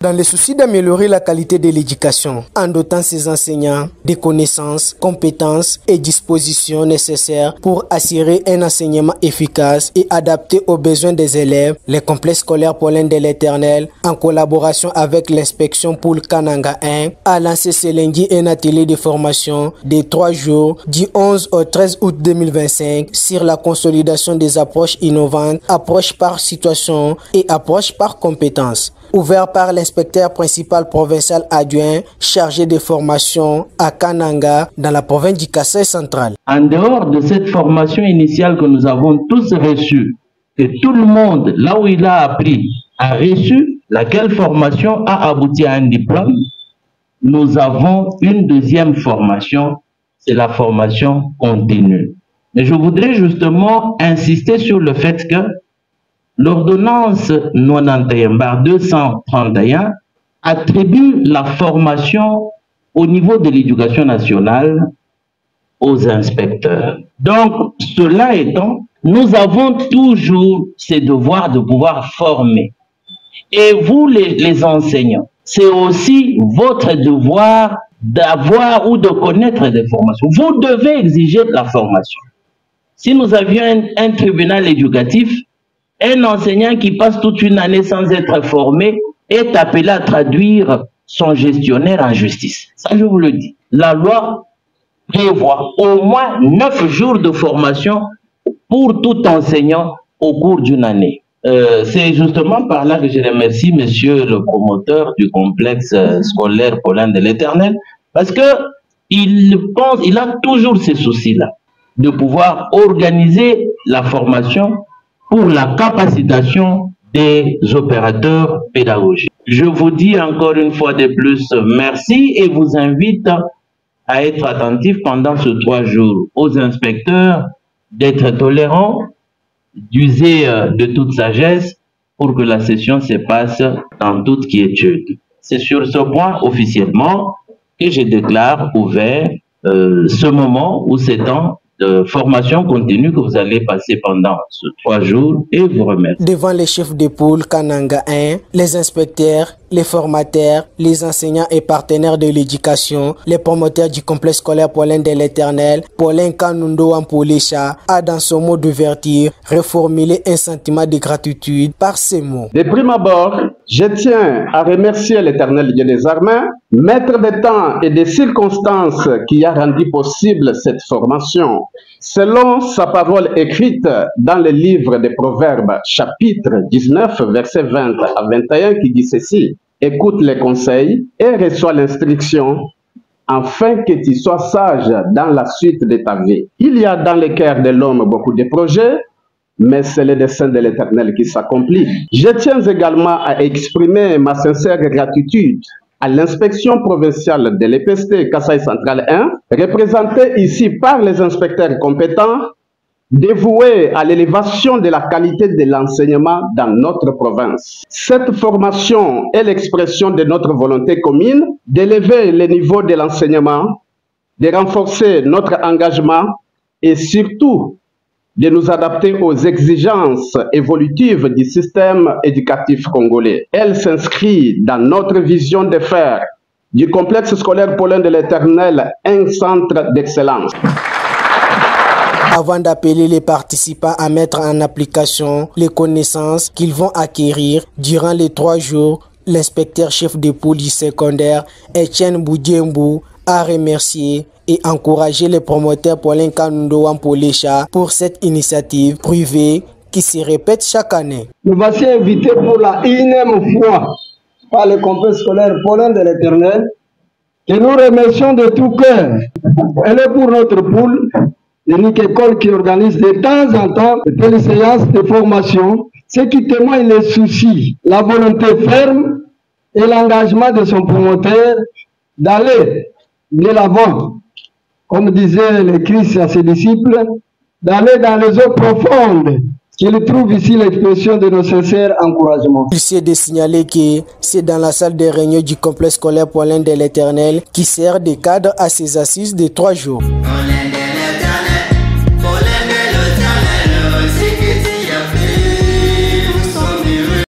Dans le souci d'améliorer la qualité de l'éducation, en dotant ses enseignants des connaissances, compétences et dispositions nécessaires pour assurer un enseignement efficace et adapté aux besoins des élèves, le complexe scolaire Paulin de l'Éternel, en collaboration avec l'inspection Poul Kananga 1, a lancé ce lundi un atelier de formation de 3 jours du 11 au 13 août 2025 sur la consolidation des approches innovantes, approches par situation et approches par compétences, ouvert par l'inspecteur principal provincial adjoint chargé de formation à Kananga dans la province du Kasaï central. En dehors de cette formation initiale que nous avons tous reçue, que tout le monde, là où il a appris, a reçu, laquelle formation a abouti à un diplôme, nous avons une deuxième formation, c'est la formation continue. Mais je voudrais justement insister sur le fait que l'ordonnance 91/231 attribue la formation au niveau de l'éducation nationale aux inspecteurs. Donc, cela étant, nous avons toujours ce devoir de pouvoir former. Et vous, les enseignants, c'est aussi votre devoir d'avoir ou de connaître des formations. Vous devez exiger de la formation. Si nous avions un tribunal éducatif, un enseignant qui passe toute une année sans être formé est appelé à traduire son gestionnaire en justice. Ça, je vous le dis. La loi prévoit au moins 9 jours de formation pour tout enseignant au cours d'une année. C'est justement par là que je remercie monsieur le promoteur du complexe scolaire Paulin de l'Éternel, parce que il a toujours ces soucis-là, de pouvoir organiser la formation pour la capacitation des opérateurs pédagogiques. Je vous dis encore une fois de plus merci et vous invite à être attentif pendant ces 3 jours aux inspecteurs, d'être tolérants, d'user de toute sagesse pour que la session se passe dans toute quiétude. C'est sur ce point officiellement que je déclare ouvert ce moment ou ces temps de formation continue que vous allez passer pendant ces 3 jours et vous remercie. Devant les chefs de pôle Kananga 1, les inspecteurs, les formateurs, les enseignants et partenaires de l'éducation, les promoteurs du complexe scolaire Paulin de l'Éternel, Paulin Kanundo Ampolisha a dans son mot d'ouverture reformulé un sentiment de gratitude par ces mots. De prime abord, je tiens à remercier l'Éternel Dieu des armées, maître des temps et des circonstances qui a rendu possible cette formation. Selon sa parole écrite dans le livre des Proverbes, chapitre 19, versets 20 à 21, qui dit ceci: écoute les conseils et reçois l'instruction, afin que tu sois sage dans la suite de ta vie. Il y a dans le cœur de l'homme beaucoup de projets, mais c'est le dessein de l'Éternel qui s'accomplit. Je tiens également à exprimer ma sincère gratitude à l'inspection provinciale de l'EPST Kasaï Central 1, représentée ici par les inspecteurs compétents, dévoués à l'élévation de la qualité de l'enseignement dans notre province. Cette formation est l'expression de notre volonté commune d'élever le niveau de l'enseignement, de renforcer notre engagement et surtout de nous adapter aux exigences évolutives du système éducatif congolais. Elle s'inscrit dans notre vision de faire du complexe scolaire Paulin de l'Éternel un centre d'excellence. Avant d'appeler les participants à mettre en application les connaissances qu'ils vont acquérir durant les 3 jours, l'inspecteur chef de pôle du secondaire, Etienne Boudjembu, a remercié et encouragé les promoteurs Paulin Kanundo Ampolisha pour cette initiative privée qui se répète chaque année. Nous voici invités pour la 1e fois par le complexe scolaire Paulin de l'Éternel, que nous remercions de tout cœur. Elle est pour notre poule, l'unique école qui organise de temps en temps de telles séances de formation, ce qui témoigne les soucis, la volonté ferme et l'engagement de son promoteur d'aller de l'avant, comme disait le Christ à ses disciples, d'aller dans les eaux profondes, qu'il trouve ici l'expression de nos sincères encouragements. Il s'est de signaler que c'est dans la salle de réunion du complexe scolaire Paulin de l'Éternel qui sert de cadre à ces assises de 3 jours.